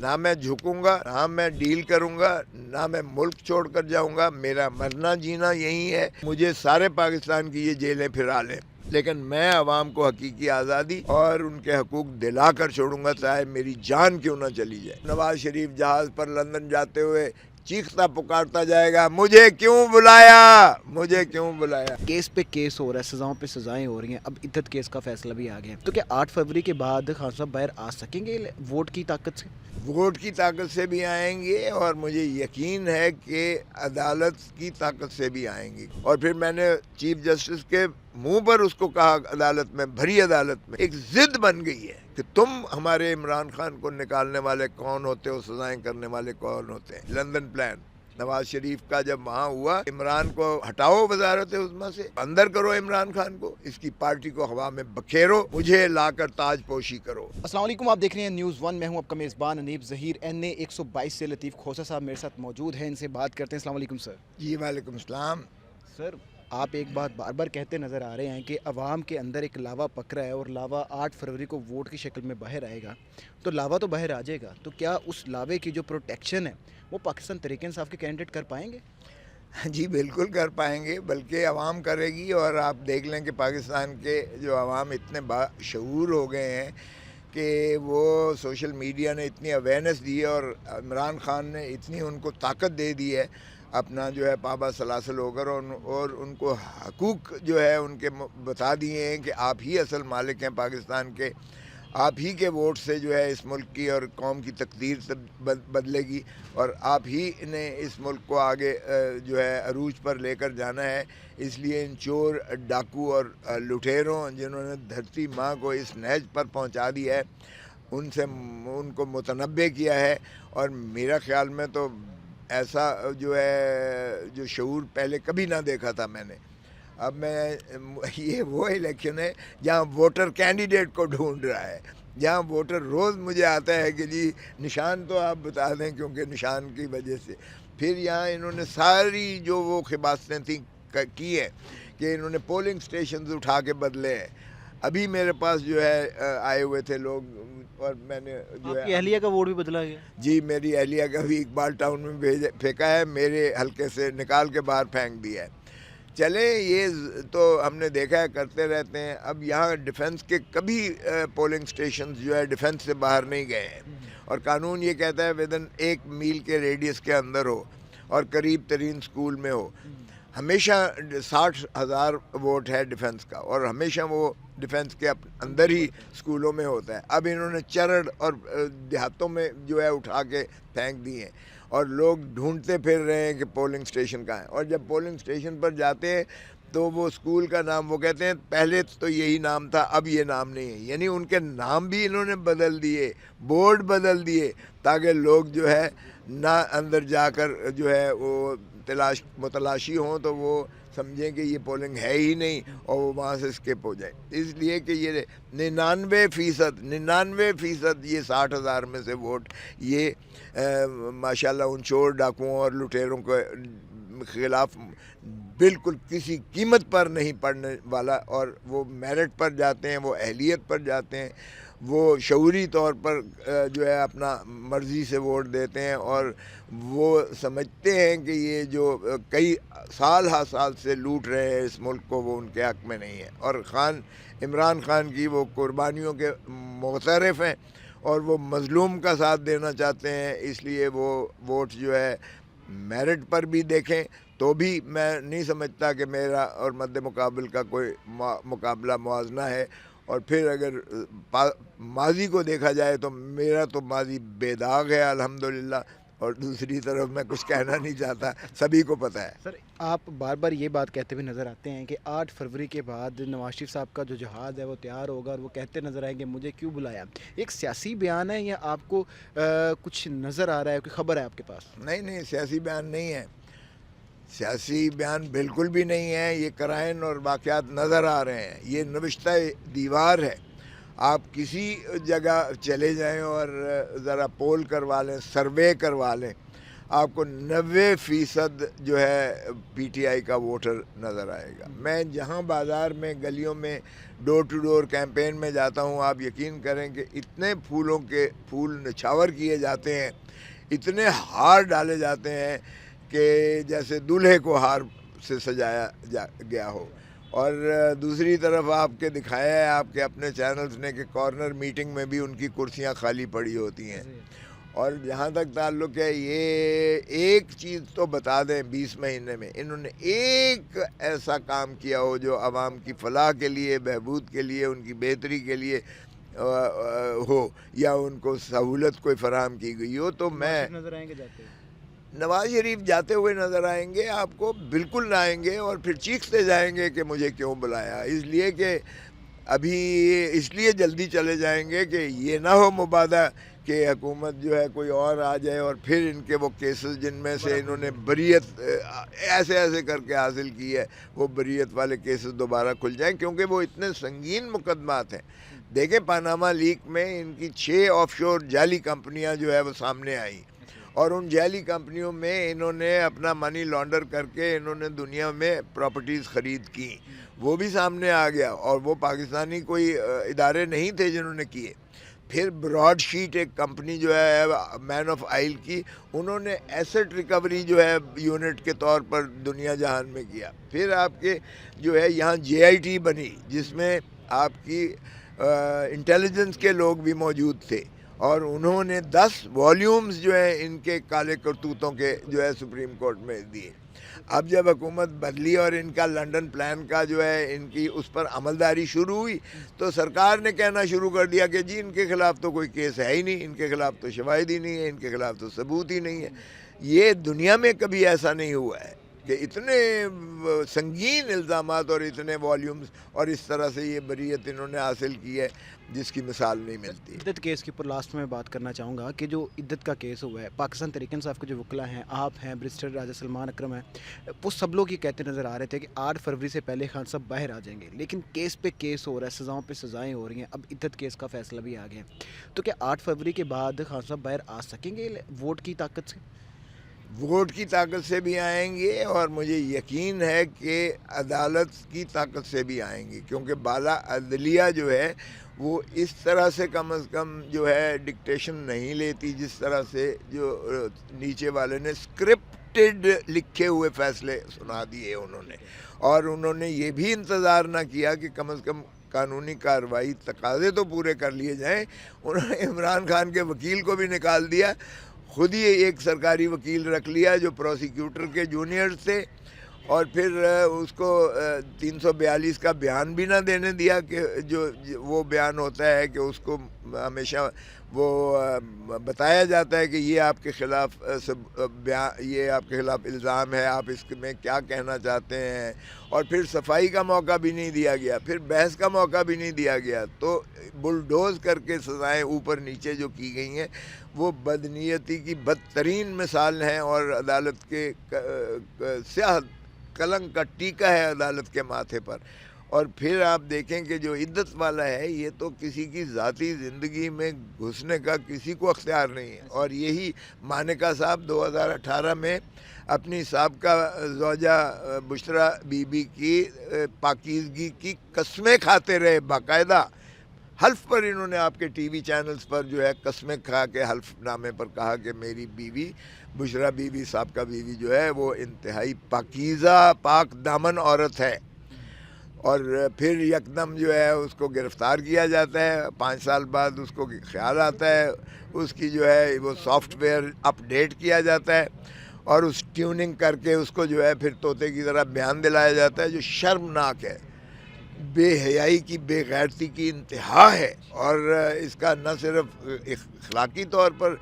نہ میں جھکوں گا، نہ میں ڈیل کروں گا، نہ میں ملک چھوڑ کر جاؤں گا. میرا مرنا جینا یہی ہے. مجھے سارے پاکستان کی یہ جیلیں پھرا لیں، لیکن میں عوام کو حقیقی آزادی اور ان کے حقوق دلا کر چھوڑوں گا، چاہے میری جان کیوں نہ چلی جائے. نواز شریف جہاز پر لندن جاتے ہوئے چیختا پکارتا جائے گا، مجھے کیوں بلایا، مجھے کیوں بلایا. کیس پہ کیس ہو رہا ہے، سزاؤں پہ سزائیں ہو رہی ہیں. اب عدت کیس کا فیصلہ بھی آ گیا، تو کیا 8 فروری کے بعد خان صاحب باہر آ سکیں گے ووٹ کی طاقت سے؟ ووٹ کی طاقت سے بھی آئیں گے، اور مجھے یقین ہے کہ عدالت کی طاقت سے بھی آئیں گے. اور پھر میں نے چیف جسٹس کے منہ پر اس کو کہا، عدالت میں، بھری عدالت میں ایک ضد بن گئی ہے کہ تم ہمارے عمران خان کو نکالنے والے کون ہوتے ہو، سزائیں کرنے والے کون ہوتے ہیں. لندن پلان نواز شریف کا جب وہاں ہوا، عمران کو ہٹاؤ وزارت عظمیٰ سے، اندر کرو عمران خان کو، اس کی پارٹی کو ہوا میں بکھیرو، مجھے لا کر تاج پوشی کرو. السلام علیکم، آپ دیکھ رہے ہیں نیوز ون. میں ہوں آپ کا میزبان انیب ظہیر. NA 122 سے لطیف کھوسہ صاحب میرے ساتھ موجود ہیں، ان سے بات کرتے ہیں. السلام علیکم سر. جی وعلیکم السلام. سر، آپ ایک بات بار بار کہتے نظر آ رہے ہیں کہ عوام کے اندر ایک لاوا پکڑا ہے، اور لاوا 8 فروری کو ووٹ کی شکل میں باہر آئے گا. تو لاوا تو باہر آ جائے گا، تو کیا اس لاوے کی جو پروٹیکشن ہے وہ پاکستان تحریک انصاف کے کینڈیڈیٹ کر پائیں گے؟ جی بالکل کر پائیں گے، بلکہ عوام کرے گی. اور آپ دیکھ لیں کہ پاکستان کے جو عوام اتنے باشعور ہو گئے ہیں کہ وہ سوشل میڈیا نے اتنی اویئرنیس دی ہے، اور عمران خان نے اتنی ان کو طاقت دے دی ہے اپنا جو ہے پابا سلاسل ہو کر، اور ان کو حقوق جو ہے ان کے بتا دیے ہیں کہ آپ ہی اصل مالک ہیں پاکستان کے. آپ ہی کے ووٹ سے جو ہے اس ملک کی اور قوم کی تقدیر بدلے گی، اور آپ ہی نے اس ملک کو آگے جو ہے عروج پر لے کر جانا ہے. اس لیے ان چور، ڈاکو اور لٹیروں جنہوں نے دھرتی ماں کو اس نہج پر پہنچا دیا ہے، ان کو متنبع کیا ہے. اور میرا خیال میں تو ایسا جو ہے جو شعور پہلے کبھی نہ دیکھا تھا میں نے. اب یہ وہ الیکشن ہے جہاں ووٹر کینڈیڈیٹ کو ڈھونڈ رہا ہے، جہاں ووٹر روز مجھے آتا ہے کہ جی نشان تو آپ بتا دیں، کیونکہ نشان کی وجہ سے پھر یہاں انہوں نے ساری جو وہ خباستیں تھیں کی ہیں کہ انہوں نے پولنگ سٹیشنز اٹھا کے بدلے ہیں. ابھی میرے پاس جو ہے آئے ہوئے تھے لوگ، اور میں نے جو آپ ہے کی اہلیہ کا ووٹ بھی بدلا گیا؟ جی میری اہلیہ کا بھی اقبال ٹاؤن میں پھینکا ہے، میرے حلقے سے نکال کے باہر پھینک دیا ہے. چلیں یہ تو ہم نے دیکھا ہے، کرتے رہتے ہیں. اب یہاں ڈیفنس کے کبھی پولنگ سٹیشنز جو ہے ڈیفنس سے باہر نہیں گئے ہیں، اور قانون یہ کہتا ہے ودن 1 میل کے ریڈیس کے اندر ہو اور قریب ترین سکول میں ہو. ہمیشہ 60,000 ووٹ ہے ڈیفنس کا، اور ہمیشہ وہ ڈیفنس کے اندر ہی سکولوں میں ہوتا ہے. اب انہوں نے چرڑ اور دیہاتوں میں جو ہے اٹھا کے پھینک دی ہیں، اور لوگ ڈھونڈتے پھر رہے ہیں کہ پولنگ سٹیشن کہاں ہے. اور جب پولنگ سٹیشن پر جاتے ہیں تو وہ اسکول کا نام وہ کہتے ہیں پہلے تو یہی نام تھا، اب یہ نام نہیں ہے. یعنی ان کے نام بھی انہوں نے بدل دیے، بورڈ بدل دیے، تاکہ لوگ جو ہے نہ اندر جا کر جو ہے وہ متلاشی ہوں تو وہ سمجھیں کہ یہ پولنگ ہے ہی نہیں، اور وہ وہاں سے اسکپ ہو جائے. اس لیے کہ یہ 99% یہ 60,000 میں سے ووٹ یہ ماشاءاللہ ان چور، ڈاکوؤں اور لٹیروں کے خلاف بالکل کسی قیمت پر نہیں پڑنے والا. اور وہ میرٹ پر جاتے ہیں، وہ اہلیت پر جاتے ہیں، وہ شعوری طور پر جو ہے اپنا مرضی سے ووٹ دیتے ہیں، اور وہ سمجھتے ہیں کہ یہ جو کئی سال سے لوٹ رہے ہیں اس ملک کو، وہ ان کے حق میں نہیں ہے. اور عمران خان کی وہ قربانیوں کے معترف ہیں، اور وہ مظلوم کا ساتھ دینا چاہتے ہیں. اس لیے وہ ووٹ جو ہے میرٹ پر بھی دیکھیں تو بھی میں نہیں سمجھتا کہ میرا اور مد مقابل کا کوئی مقابلہ موازنہ ہے. اور پھر اگر ماضی کو دیکھا جائے تو میرا تو ماضی بے داغ ہے الحمدللہ، اور دوسری طرف میں کچھ کہنا نہیں چاہتا، سبھی کو پتہ ہے. سر، آپ بار بار یہ بات کہتے ہوئے نظر آتے ہیں کہ 8 فروری کے بعد نواز شریف صاحب کا جو جہاد ہے وہ تیار ہوگا، اور وہ کہتے نظر آئیں گے مجھے کیوں بلایا. ایک سیاسی بیان ہے یا آپ کو کچھ نظر آ رہا ہے، کوئی خبر ہے آپ کے پاس؟ نہیں، سیاسی بیان نہیں ہے، سیاسی بیان بالکل بھی نہیں ہے. یہ کرائن اور واقعات نظر آ رہے ہیں، یہ نوشتہ دیوار ہے. آپ کسی جگہ چلے جائیں اور ذرا پول کروا لیں، سروے کروا لیں. آپ کو 90% جو ہے پی ٹی آئی کا ووٹر نظر آئے گا. میں جہاں بازار میں گلیوں میں ڈور ٹو ڈور کیمپین میں جاتا ہوں، آپ یقین کریں کہ اتنے پھول نچھاور کیے جاتے ہیں، اتنے ہار ڈالے جاتے ہیں کہ جیسے دولہے کو ہار سے سجایا گیا ہو. اور دوسری طرف آپ کے دکھایا ہے آپ کے اپنے چینلز نے کہ کارنر میٹنگ میں بھی ان کی کرسیاں خالی پڑی ہوتی ہیں. اور جہاں تک تعلق ہے، یہ ایک چیز تو بتا دیں 20 مہینے میں انہوں نے ایک ایسا کام کیا ہو جو عوام کی فلاح کے لیے، بہبود کے لیے، ان کی بہتری کے لیے ہو، یا ان کو سہولت کوئی فراہم کی گئی ہو. تو میں نظر آئیں گے جاتے نواز شریف جاتے ہوئے نظر آئیں گے، آپ کو بالکل نہ آئیں گے، اور پھر چیختے جائیں گے کہ مجھے کیوں بلایا. اس لیے کہ ابھی اس لیے جلدی چلے جائیں گے کہ یہ نہ ہو مبادہ کہ حکومت جو ہے کوئی اور آ جائے اور پھر ان کے وہ کیسز جن میں سے انہوں نے بریت ایسے کر کے حاصل کی ہے، وہ بریت والے کیسز دوبارہ کھل جائیں، کیونکہ وہ اتنے سنگین مقدمات ہیں. دیکھیں پاناما لیک میں ان کی 6 آف شور جعلی کمپنیاں جو ہے وہ سامنے آئیں، اور ان جعلی کمپنیوں میں انہوں نے اپنا منی لانڈر کر کے انہوں نے دنیا میں پراپرٹیز خرید کی، وہ بھی سامنے آ گیا، اور وہ پاکستانی کوئی ادارے نہیں تھے جنہوں نے کیے. پھر براڈ شیٹ ایک کمپنی جو ہے مین آف آئل کی، انہوں نے ایسٹ ریکوری جو ہے یونٹ کے طور پر دنیا جہان میں کیا. پھر آپ کے جو ہے یہاں جے آئی ٹی بنی، جس میں آپ کی انٹیلیجنس کے لوگ بھی موجود تھے، اور انہوں نے 10 والیومز جو ہیں ان کے کالے کرتوتوں کے جو ہے سپریم کورٹ میں دیے. اب جب حکومت بدلی اور ان کا لنڈن پلان کا جو ہے ان کی اس پر عملداری شروع ہوئی، تو سرکار نے کہنا شروع کر دیا کہ جی ان کے خلاف تو کوئی کیس ہے ہی نہیں، ان کے خلاف تو شواہد ہی نہیں ہے، ان کے خلاف تو ثبوت ہی نہیں ہے. یہ دنیا میں کبھی ایسا نہیں ہوا ہے کہ اتنے سنگین الزامات اور اتنے والیومز اور اس طرح سے یہ بریت انہوں نے حاصل کی ہے جس کی مثال نہیں ملتی. عدت کیس کے اوپر لاسٹ میں بات کرنا چاہوں گا کہ جو عدت کا کیس ہوا ہے، پاکستان تحریک انصاف کے جو وکلا ہیں، آپ ہیں، برسٹر راجہ سلمان اکرم ہیں، وہ سب لوگ یہ کہتے نظر آ رہے تھے کہ 8 فروری سے پہلے خان صاحب باہر آ جائیں گے، لیکن کیس پہ کیس ہو رہا ہے، سزاؤں پہ سزائیں ہو رہی ہیں. اب عدت کیس کا فیصلہ بھی آ گیا ہے، تو کیا 8 فروری کے بعد خان صاحب باہر آ سکیں گے ووٹ کی طاقت سے؟ ووٹ کی طاقت سے بھی آئیں گے، اور مجھے یقین ہے کہ عدالت کی طاقت سے بھی آئیں گے، کیونکہ بالا عدلیہ جو ہے وہ اس طرح سے کم از کم جو ہے ڈکٹیشن نہیں لیتی جس طرح سے جو نیچے والے نے اسکرپٹڈ لکھے ہوئے فیصلے سنا دیے انہوں نے. اور انہوں نے یہ بھی انتظار نہ کیا کہ کم از کم قانونی کارروائی تقاضے تو پورے کر لیے جائیں. انہوں نے عمران خان کے وکیل کو بھی نکال دیا، خود ہی ایک سرکاری وکیل رکھ لیا جو پروسیکیوٹر کے جونیئر تھے، اور پھر اس کو 342 کا بیان بھی نہ دینے دیا کہ جو وہ بیان ہوتا ہے کہ اس کو ہمیشہ وہ بتایا جاتا ہے کہ یہ آپ کے خلاف یہ آپ کے خلاف الزام ہے، آپ اس میں کیا کہنا چاہتے ہیں، اور پھر صفائی کا موقع بھی نہیں دیا گیا، پھر بحث کا موقع بھی نہیں دیا گیا. تو بلڈوز کر کے سزائیں اوپر نیچے جو کی گئی ہیں وہ بدنیتی کی بدترین مثال ہیں، اور عدالت کے سیاہ کلنک کا ٹیکا ہے عدالت کے ماتھے پر. اور پھر آپ دیکھیں کہ جو عدت والا ہے یہ تو کسی کی ذاتی زندگی میں گھسنے کا کسی کو اختیار نہیں ہے. اور یہی مانیکا صاحب 2018 میں اپنی سابقہ زوجہ بشرا بی بی کی پاکیزگی کی قسمیں کھاتے رہے، باقاعدہ حلف پر انہوں نے آپ کے ٹی وی چینلز پر جو ہے قسمیں کھا کے حلف نامے پر کہا کہ میری بیوی بشرا بی بی سابقہ بیوی جو ہے وہ انتہائی پاکیزہ پاک دامن عورت ہے. اور پھر یکدم جو ہے اس کو گرفتار کیا جاتا ہے، 5 سال بعد اس کو خیال آتا ہے، اس کی جو ہے وہ سافٹ ویئر اپ ڈیٹ کیا جاتا ہے، اور اس ٹیوننگ کر کے اس کو جو ہے پھر طوطے کی طرح بیان دلایا جاتا ہے، جو شرمناک ہے، بے حیائی کی، بے غیرتی کی انتہا ہے. اور اس کا نہ صرف اخلاقی طور پر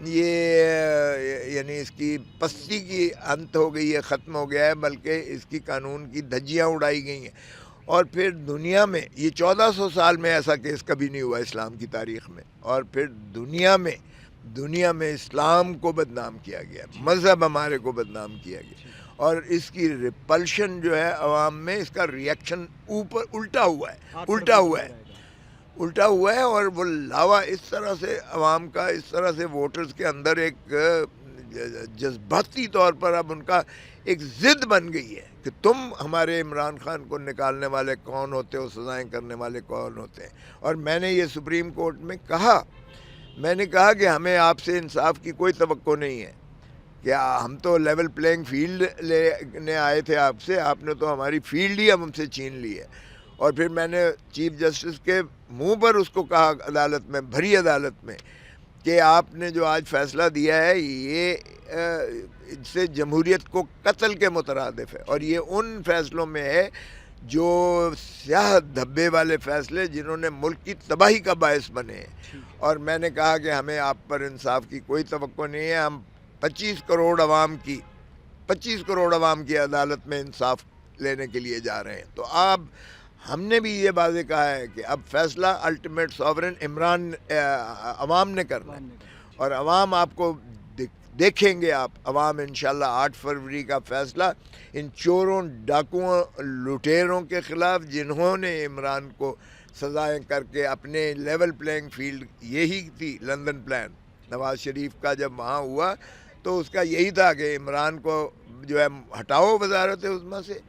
یہ یعنی اس کی پستی کی انت ہو گئی ہے، ختم ہو گیا ہے، بلکہ اس کی قانون کی دھجیاں اڑائی گئی ہیں. اور پھر دنیا میں یہ 1400 سال میں ایسا کیس کبھی نہیں ہوا اسلام کی تاریخ میں. اور پھر دنیا میں اسلام کو بدنام کیا گیا، مذہب ہمارے کو بدنام کیا گیا، اور اس کی ریپلشن جو ہے عوام میں، اس کا ریئیکشن اوپر الٹا ہوا ہے. اور وہ لاوا اس طرح سے عوام کا، اس طرح سے ووٹرز کے اندر ایک جذباتی طور پر اب ان کا ایک ضد بن گئی ہے کہ تم ہمارے عمران خان کو نکالنے والے کون ہوتے ہو، سزائیں کرنے والے کون ہوتے ہیں. اور میں نے یہ سپریم کورٹ میں کہا، میں نے کہا کہ ہمیں آپ سے انصاف کی کوئی توقع نہیں ہے، کہ ہم تو لیول پلینگ فیلڈ لینے آئے تھے آپ نے تو ہماری فیلڈ ہی ہم سے چھین لی ہے. اور پھر میں نے چیف جسٹس کے منہ پر اس کو کہا عدالت میں، بھری عدالت میں، کہ آپ نے جو آج فیصلہ دیا ہے یہ اس سے جمہوریت کو قتل کے مترادف ہے، اور یہ ان فیصلوں میں ہے جو سیاہ دھبے والے فیصلے جنہوں نے ملک کی تباہی کا باعث بنے ہیں. اور میں نے کہا کہ ہمیں آپ پر انصاف کی کوئی توقع نہیں ہے، ہم 25 کروڑ عوام کی عدالت میں انصاف لینے کے لیے جا رہے ہیں. تو اب ہم نے بھی یہ واضح کہا ہے کہ اب فیصلہ الٹیمیٹ سوورن عوام نے کرنا ہے، اور عوام آپ کو دیکھیں گے. عوام انشاءاللہ 8 فروری کا فیصلہ ان چوروں، ڈاکوؤں، لٹیروں کے خلاف جنہوں نے عمران کو سزائیں کر کے اپنے لیول پلینگ فیلڈ، یہی تھی لندن پلان نواز شریف کا جب وہاں ہوا تو اس کا یہی تھا کہ عمران کو جو ہے ہٹاؤ وزارت عظمیٰ سے،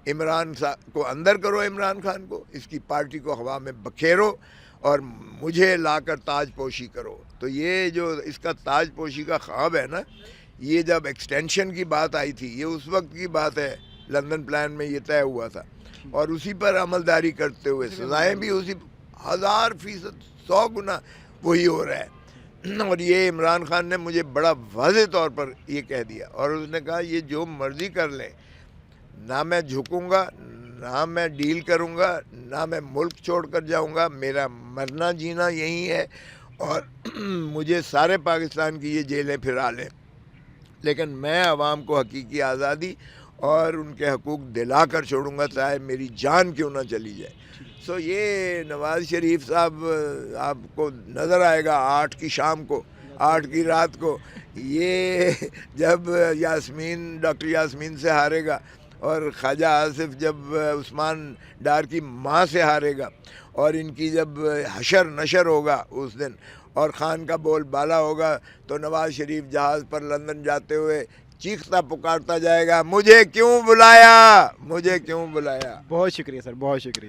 عمران کو اندر کرو، عمران خان کو، اس کی پارٹی کو ہوا میں بکھیرو اور مجھے لا کر تاج پوشی کرو. تو یہ جو اس کا تاج پوشی کا خواب ہے نا، یہ جب ایکسٹینشن کی بات آئی تھی، یہ اس وقت کی بات ہے، لندن پلان میں یہ طے ہوا تھا، اور اسی پر عملداری کرتے ہوئے سزائیں بھی اسی 1000%، 100 گنا وہی ہو رہا ہے. اور یہ عمران خان نے مجھے بڑا واضح طور پر یہ کہہ دیا، اور اس نے کہا یہ جو مرضی کر لیں، نہ میں جھکوں گا، نہ میں ڈیل کروں گا، نہ میں ملک چھوڑ کر جاؤں گا، میرا مرنا جینا یہی ہے، اور مجھے سارے پاکستان کی یہ جیلیں پھرا لیں، لیکن میں عوام کو حقیقی آزادی اور ان کے حقوق دلا کر چھوڑوں گا، چاہے میری جان کیوں نہ چلی جائے. سو یہ نواز شریف صاحب آپ کو نظر آئے گا 8 کی شام کو، 8 کی رات کو، یہ جب ڈاکٹر یاسمین سے ہارے گا، اور خواجہ آصف جب عثمان ڈار کی ماں سے ہارے گا، اور ان کی جب حشر نشر ہوگا اس دن، اور خان کا بول بالا ہوگا، تو نواز شریف جہاز پر لندن جاتے ہوئے چیختا پکارتا جائے گا، مجھے کیوں بلایا، مجھے کیوں بلایا. بہت شکریہ سر، بہت شکریہ.